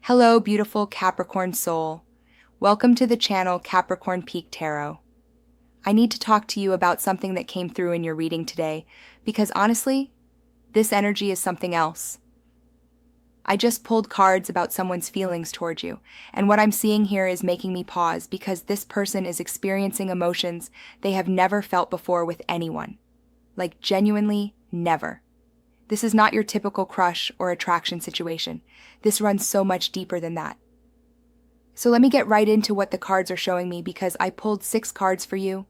Hello, beautiful Capricorn soul. Welcome to the channel Capricorn Peak Tarot. I need to talk to you about something that came through in your reading today, because honestly, this energy is something else. I just pulled cards about someone's feelings toward you, and what I'm seeing here is making me pause because this person is experiencing emotions they have never felt before with anyone. Like genuinely never. This is not your typical crush or attraction situation. This runs so much deeper than that. So let me get right into what the cards are showing me because I pulled 6 cards for you,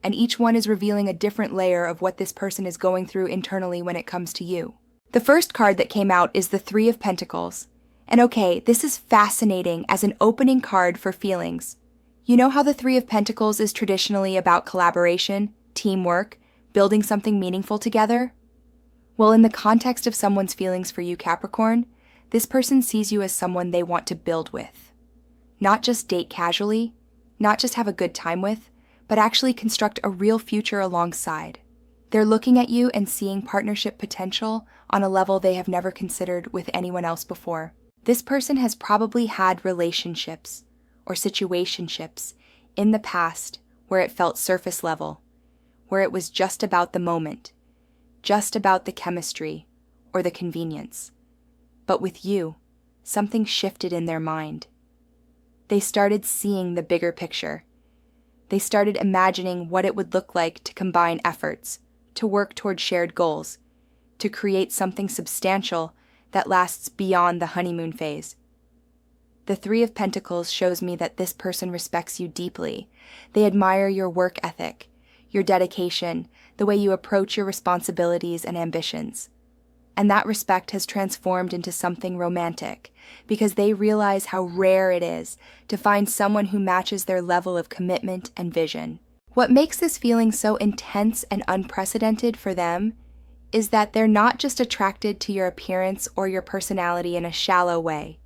and each one is revealing a different layer of what this person is going through internally when it comes to you. The first card that came out is the 3 of Pentacles. And okay, this is fascinating as an opening card for feelings. You know how the 3 of Pentacles is traditionally about collaboration, teamwork, building something meaningful together? Well, in the context of someone's feelings for you, Capricorn, this person sees you as someone they want to build with. Not just date casually, not just have a good time with, but actually construct a real future alongside. They're looking at you and seeing partnership potential on a level they have never considered with anyone else before. This person has probably had relationships or situationships in the past where it felt surface level, where it was just about the moment, just about the chemistry or the convenience. But with you, something shifted in their mind. They started seeing the bigger picture. They started imagining what it would look like to combine efforts, to work toward shared goals, to create something substantial that lasts beyond the honeymoon phase. The 3 of Pentacles shows me that this person respects you deeply. They admire your work ethic, your dedication, the way you approach your responsibilities and ambitions. And that respect has transformed into something romantic because they realize how rare it is to find someone who matches their level of commitment and vision. What makes this feeling so intense and unprecedented for them is that they're not just attracted to your appearance or your personality in a shallow way.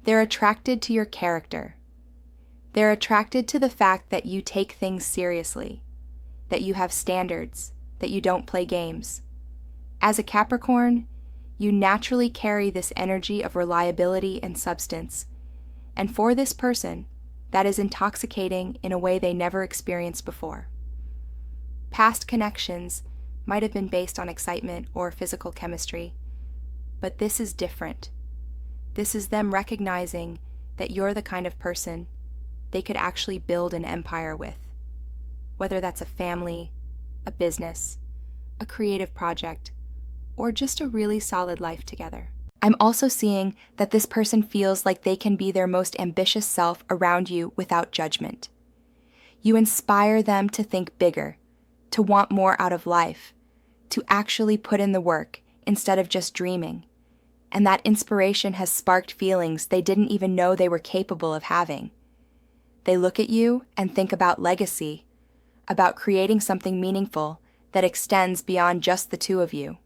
They're attracted to your character. They're attracted to the fact that you take things seriously, that you have standards, that you don't play games. As a Capricorn, you naturally carry this energy of reliability and substance, and for this person, that is intoxicating in a way they never experienced before. Past connections might have been based on excitement or physical chemistry, but this is different. This is them recognizing that you're the kind of person they could actually build an empire with, whether that's a family, a business, a creative project, or just a really solid life together. I'm also seeing that this person feels like they can be their most ambitious self around you without judgment. You inspire them to think bigger, to want more out of life, to actually put in the work instead of just dreaming. And that inspiration has sparked feelings they didn't even know they were capable of having. They look at you and think about legacy, about creating something meaningful that extends beyond just the two of you.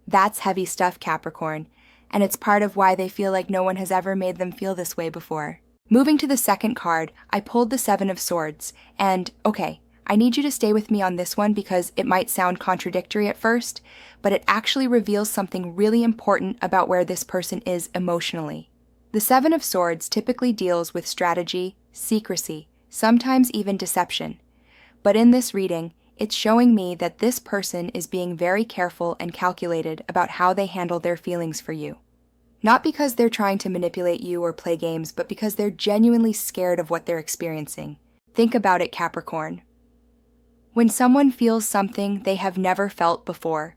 That's heavy stuff, Capricorn, and it's part of why they feel like no one has ever made them feel this way before. Moving to the second card, I pulled the 7 of Swords, and okay, I need you to stay with me on this one because it might sound contradictory at first, but it actually reveals something really important about where this person is emotionally. The 7 of Swords typically deals with strategy, secrecy, sometimes even deception. But in this reading, it's showing me that this person is being very careful and calculated about how they handle their feelings for you. Not because they're trying to manipulate you or play games, but because they're genuinely scared of what they're experiencing. Think about it, Capricorn. When someone feels something they have never felt before,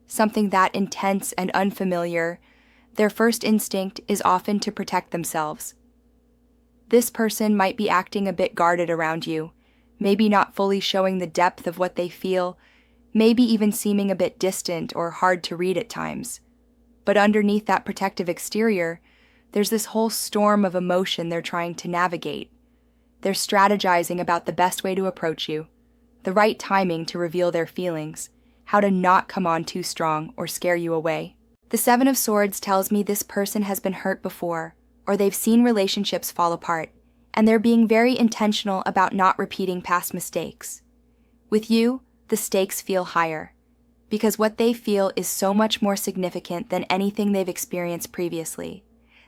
something that intense and unfamiliar, their first instinct is often to protect themselves. This person might be acting a bit guarded around you, maybe not fully showing the depth of what they feel, maybe even seeming a bit distant or hard to read at times. But underneath that protective exterior, there's this whole storm of emotion they're trying to navigate. They're strategizing about the best way to approach you, the right timing to reveal their feelings, how to not come on too strong or scare you away. The 7 of Swords tells me this person has been hurt before, or they've seen relationships fall apart, and they're being very intentional about not repeating past mistakes. With you, the stakes feel higher, because what they feel is so much more significant than anything they've experienced previously.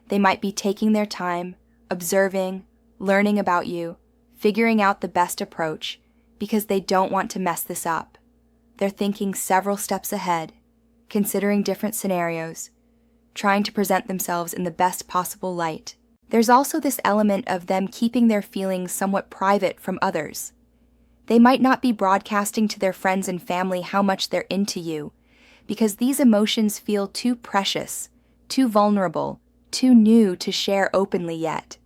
They might be taking their time, observing, learning about you, figuring out the best approach, because they don't want to mess this up. They're thinking several steps ahead, considering different scenarios, trying to present themselves in the best possible light. There's also this element of them keeping their feelings somewhat private from others. They might not be broadcasting to their friends and family how much they're into you, because these emotions feel too precious, too vulnerable, too new to share openly yet.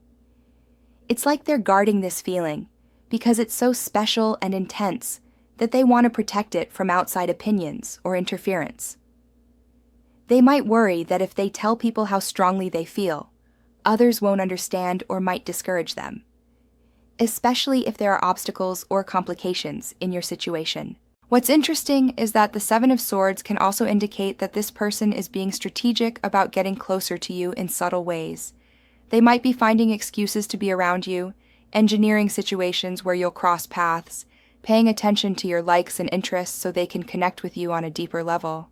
It's like they're guarding this feeling, because it's so special and intense that they want to protect it from outside opinions or interference. They might worry that if they tell people how strongly they feel, others won't understand or might discourage them, especially if there are obstacles or complications in your situation. What's interesting is that the Seven of Swords can also indicate that this person is being strategic about getting closer to you in subtle ways. They might be finding excuses to be around you, engineering situations where you'll cross paths, paying attention to your likes and interests so they can connect with you on a deeper level.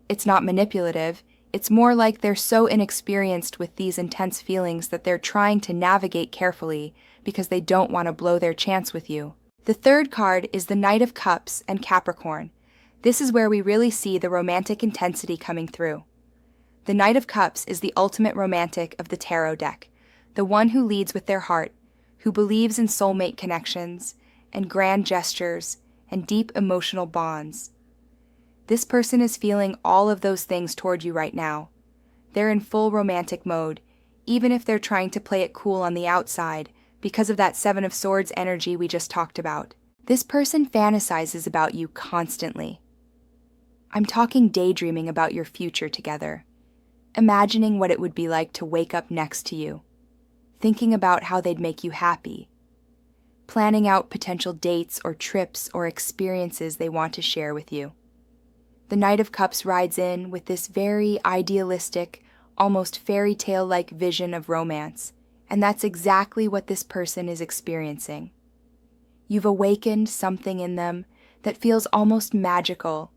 It's not manipulative, it's more like they're so inexperienced with these intense feelings that they're trying to navigate carefully because they don't want to blow their chance with you. The third card is the Knight of Cups and Capricorn. This is where we really see the romantic intensity coming through. The Knight of Cups is the ultimate romantic of the tarot deck, the one who leads with their heart, who believes in soulmate connections and grand gestures and deep emotional bonds. This person is feeling all of those things toward you right now. They're in full romantic mode, even if they're trying to play it cool on the outside because of that Seven of Swords energy we just talked about. This person fantasizes about you constantly. I'm talking daydreaming about your future together, imagining what it would be like to wake up next to you, thinking about how they'd make you happy, planning out potential dates or trips or experiences they want to share with you. The Knight of Cups rides in with this very idealistic, almost fairy tale-like vision of romance, and that's exactly what this person is experiencing. You've awakened something in them that feels almost magical,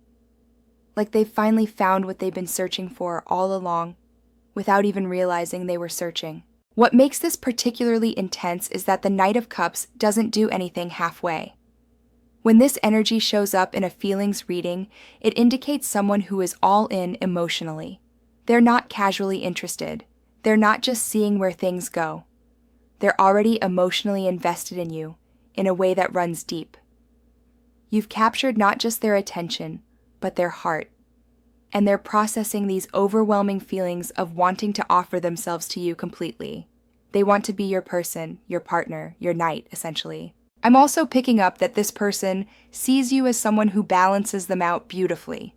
like they've finally found what they've been searching for all along, without even realizing they were searching. What makes this particularly intense is that the Knight of Cups doesn't do anything halfway. When this energy shows up in a feelings reading, it indicates someone who is all in emotionally. They're not casually interested. They're not just seeing where things go. They're already emotionally invested in you in a way that runs deep. You've captured not just their attention, but their heart. And they're processing these overwhelming feelings of wanting to offer themselves to you completely. They want to be your person, your partner, your knight, essentially. I'm also picking up that this person sees you as someone who balances them out beautifully.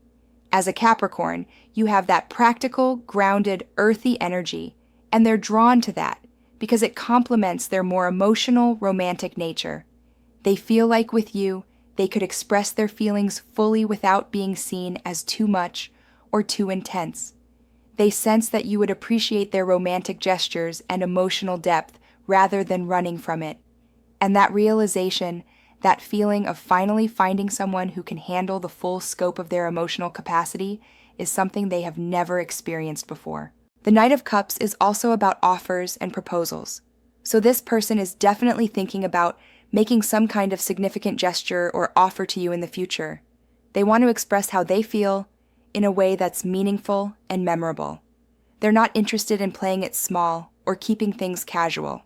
As a Capricorn, you have that practical, grounded, earthy energy, and they're drawn to that because it complements their more emotional, romantic nature. They feel like with you, they could express their feelings fully without being seen as too much or too intense. They sense that you would appreciate their romantic gestures and emotional depth rather than running from it. And that realization, that feeling of finally finding someone who can handle the full scope of their emotional capacity, is something they have never experienced before. The Knight of Cups is also about offers and proposals. So this person is definitely thinking about making some kind of significant gesture or offer to you in the future. They want to express how they feel in a way that's meaningful and memorable. They're not interested in playing it small or keeping things casual.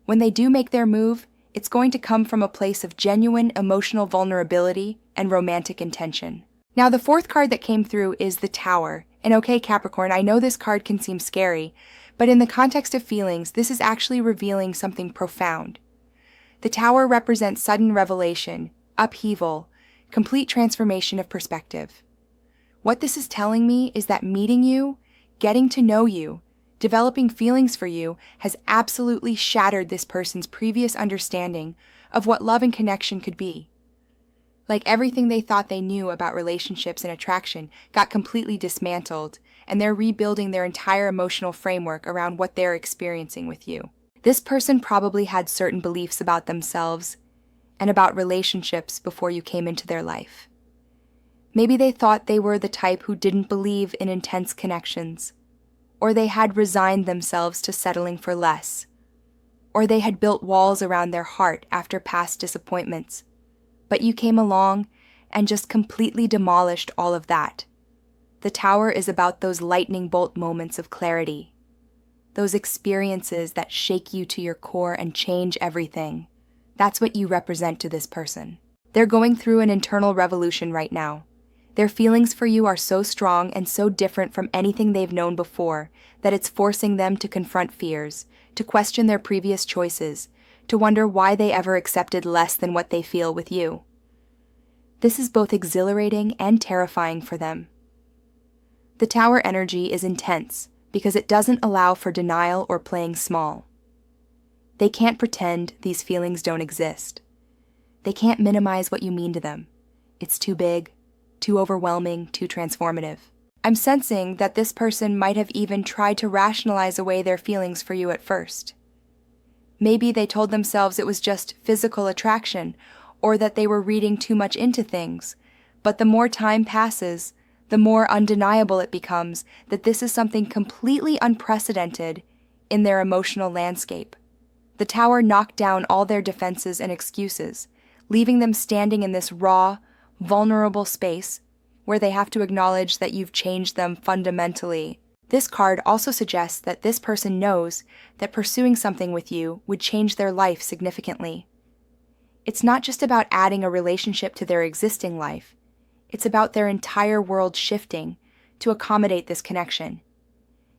When they do make their move, it's going to come from a place of genuine emotional vulnerability and romantic intention. Now, the fourth card that came through is the Tower. And okay, Capricorn, I know this card can seem scary, but in the context of feelings, this is actually revealing something profound. The Tower represents sudden revelation, upheaval, complete transformation of perspective. What this is telling me is that meeting you, getting to know you, developing feelings for you has absolutely shattered this person's previous understanding of what love and connection could be. Like everything they thought they knew about relationships and attraction got completely dismantled, and they're rebuilding their entire emotional framework around what they're experiencing with you. This person probably had certain beliefs about themselves and about relationships before you came into their life. Maybe they thought they were the type who didn't believe in intense connections, or they had resigned themselves to settling for less, or they had built walls around their heart after past disappointments. But you came along and just completely demolished all of that. The Tower is about those lightning bolt moments of clarity, those experiences that shake you to your core and change everything. That's what you represent to this person. They're going through an internal revolution right now. Their feelings for you are so strong and so different from anything they've known before that it's forcing them to confront fears, to question their previous choices, to wonder why they ever accepted less than what they feel with you. This is both exhilarating and terrifying for them. The Tower energy is intense because it doesn't allow for denial or playing small. They can't pretend these feelings don't exist. They can't minimize what you mean to them. It's too big, too overwhelming, too transformative. I'm sensing that this person might have even tried to rationalize away their feelings for you at first. Maybe they told themselves it was just physical attraction, or that they were reading too much into things. But the more time passes, the more undeniable it becomes that this is something completely unprecedented in their emotional landscape. The Tower knocked down all their defenses and excuses, leaving them standing in this raw, vulnerable space where they have to acknowledge that you've changed them fundamentally. This card also suggests that this person knows that pursuing something with you would change their life significantly. It's not just about adding a relationship to their existing life. It's about their entire world shifting to accommodate this connection.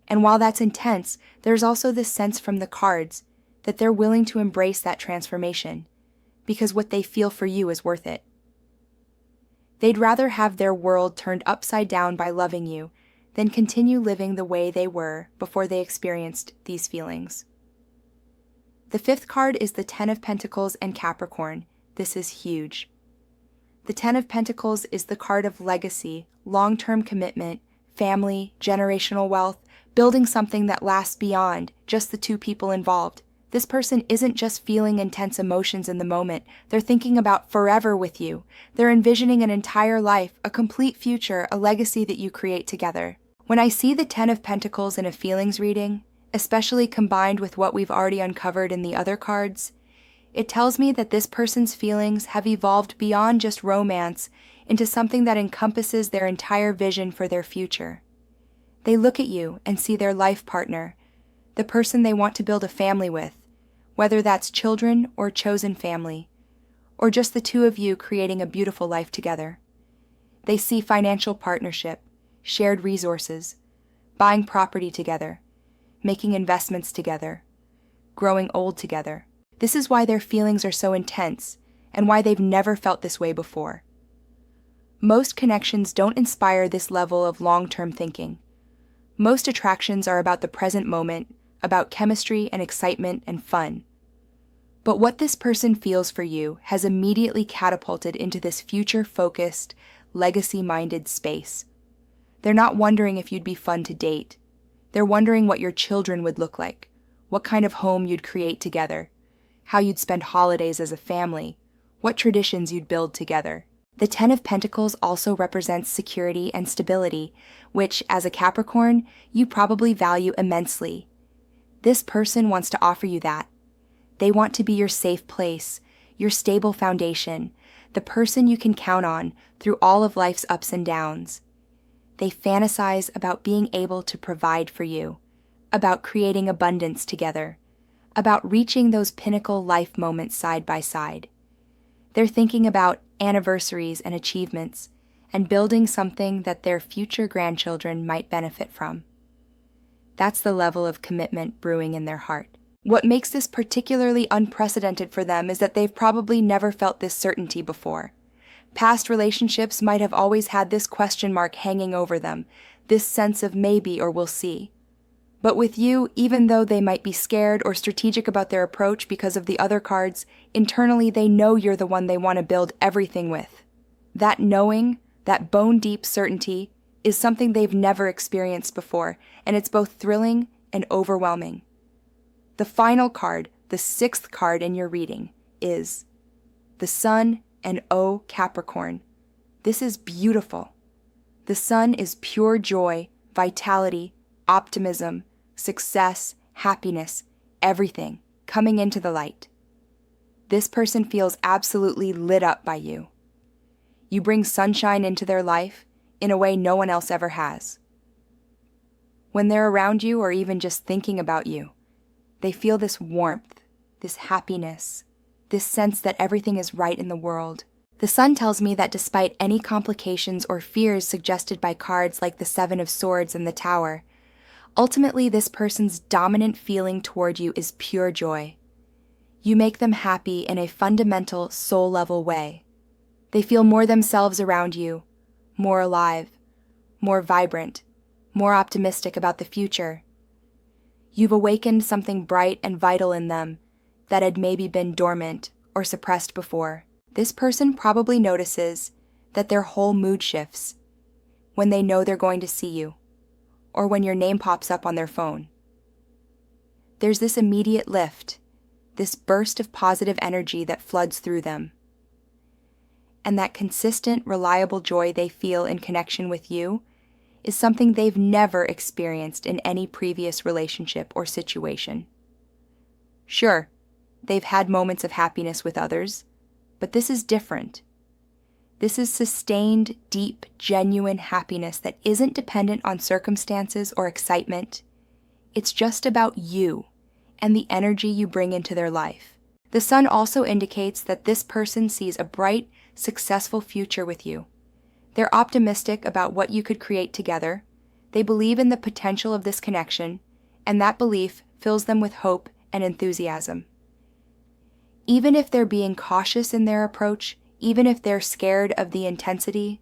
And while that's intense, there's also this sense from the cards that they're willing to embrace that transformation because what they feel for you is worth it. They'd rather have their world turned upside down by loving you than continue living the way they were before they experienced these feelings. The fifth card is the Ten of Pentacles and Capricorn. This is huge. The Ten of Pentacles is the card of legacy, long-term commitment, family, generational wealth, building something that lasts beyond just the two people involved. This person isn't just feeling intense emotions in the moment. They're thinking about forever with you. They're envisioning an entire life, a complete future, a legacy that you create together. When I see the Ten of Pentacles in a feelings reading, especially combined with what we've already uncovered in the other cards, it tells me that this person's feelings have evolved beyond just romance into something that encompasses their entire vision for their future. They look at you and see their life partner, the person they want to build a family with, whether that's children or chosen family, or just the two of you creating a beautiful life together. They see financial partnership, shared resources, buying property together, making investments together, growing old together. This is why their feelings are so intense and why they've never felt this way before. Most connections don't inspire this level of long-term thinking. Most attractions are about the present moment, about chemistry and excitement and fun. But what this person feels for you has immediately catapulted into this future-focused, legacy-minded space. They're not wondering if you'd be fun to date. They're wondering what your children would look like, what kind of home you'd create together, how you'd spend holidays as a family, what traditions you'd build together. The Ten of Pentacles also represents security and stability, which, as a Capricorn, you probably value immensely. This person wants to offer you that. They want to be your safe place, your stable foundation, the person you can count on through all of life's ups and downs. They fantasize about being able to provide for you, about creating abundance together, about reaching those pinnacle life moments side by side. They're thinking about anniversaries and achievements, and building something that their future grandchildren might benefit from. That's the level of commitment brewing in their heart. What makes this particularly unprecedented for them is that they've probably never felt this certainty before. Past relationships might have always had this question mark hanging over them, this sense of maybe or we'll see. But with you, even though they might be scared or strategic about their approach because of the other cards, internally they know you're the one they want to build everything with. That knowing, that bone-deep certainty, is something they've never experienced before, and it's both thrilling and overwhelming. The final card, the sixth card in your reading, is the Sun and O Capricorn. This is beautiful. The Sun is pure joy, vitality, optimism, success, happiness, everything coming into the light. This person feels absolutely lit up by you. You bring sunshine into their life in a way no one else ever has. When they're around you or even just thinking about you, they feel this warmth, this happiness, this sense that everything is right in the world. The Sun tells me that despite any complications or fears suggested by cards like the Seven of Swords and the Tower, ultimately this person's dominant feeling toward you is pure joy. You make them happy in a fundamental, soul-level way. They feel more themselves around you, more alive, more vibrant, more optimistic about the future. You've awakened something bright and vital in them that had maybe been dormant or suppressed before. This person probably notices that their whole mood shifts when they know they're going to see you, or when your name pops up on their phone. There's this immediate lift, this burst of positive energy that floods through them. And that consistent, reliable joy they feel in connection with you is something they've never experienced in any previous relationship or situation. Sure, they've had moments of happiness with others, but this is different. This is sustained, deep, genuine happiness that isn't dependent on circumstances or excitement. It's just about you and the energy you bring into their life. The Sun also indicates that this person sees a bright, successful future with you. They're optimistic about what you could create together. They believe in the potential of this connection, and that belief fills them with hope and enthusiasm. Even if they're being cautious in their approach, even if they're scared of the intensity,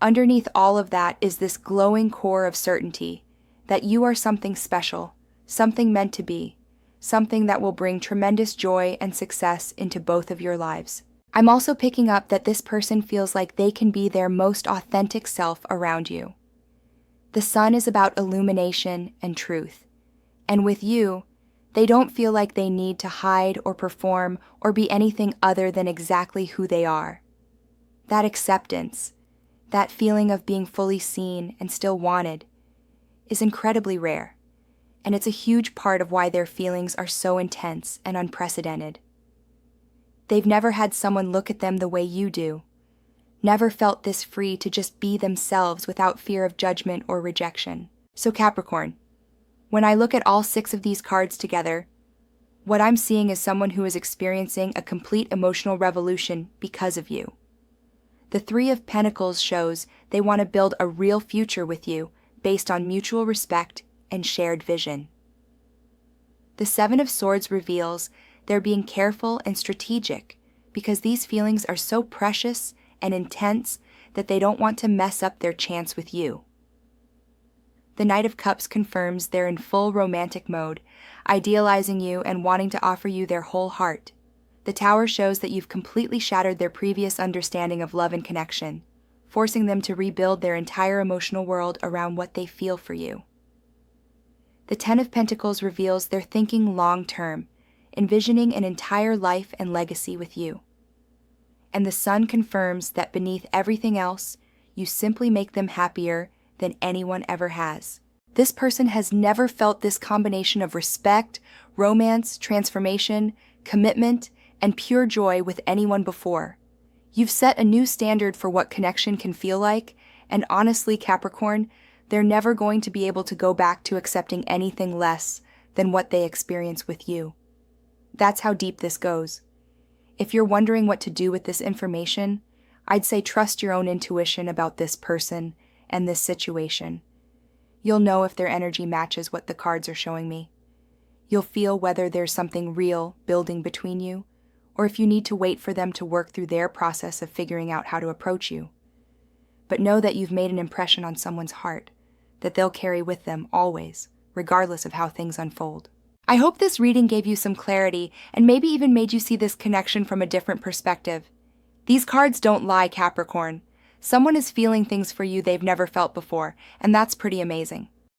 underneath all of that is this glowing core of certainty that you are something special, something meant to be, something that will bring tremendous joy and success into both of your lives. I'm also picking up that this person feels like they can be their most authentic self around you. The Sun is about illumination and truth, and with you, they don't feel like they need to hide or perform or be anything other than exactly who they are. That acceptance, that feeling of being fully seen and still wanted, is incredibly rare, and it's a huge part of why their feelings are so intense and unprecedented. They've never had someone look at them the way you do, never felt this free to just be themselves without fear of judgment or rejection. So Capricorn, when I look at all 6 of these cards together, what I'm seeing is someone who is experiencing a complete emotional revolution because of you. The 3 of Pentacles shows they want to build a real future with you based on mutual respect and shared vision. The 7 of Swords reveals they're being careful and strategic because these feelings are so precious and intense that they don't want to mess up their chance with you. The Knight of Cups confirms they're in full romantic mode, idealizing you and wanting to offer you their whole heart. The Tower shows that you've completely shattered their previous understanding of love and connection, forcing them to rebuild their entire emotional world around what they feel for you. The 10 of Pentacles reveals they're thinking long-term, envisioning an entire life and legacy with you. And the Sun confirms that beneath everything else, you simply make them happier than anyone ever has. This person has never felt this combination of respect, romance, transformation, commitment, and pure joy with anyone before. You've set a new standard for what connection can feel like, and honestly, Capricorn, they're never going to be able to go back to accepting anything less than what they experience with you. That's how deep this goes. If you're wondering what to do with this information, I'd say trust your own intuition about this person and this situation. You'll know if their energy matches what the cards are showing me. You'll feel whether there's something real building between you, or if you need to wait for them to work through their process of figuring out how to approach you. But know that you've made an impression on someone's heart that they'll carry with them always, regardless of how things unfold. I hope this reading gave you some clarity and maybe even made you see this connection from a different perspective. These cards don't lie, Capricorn. Someone is feeling things for you they've never felt before, and that's pretty amazing.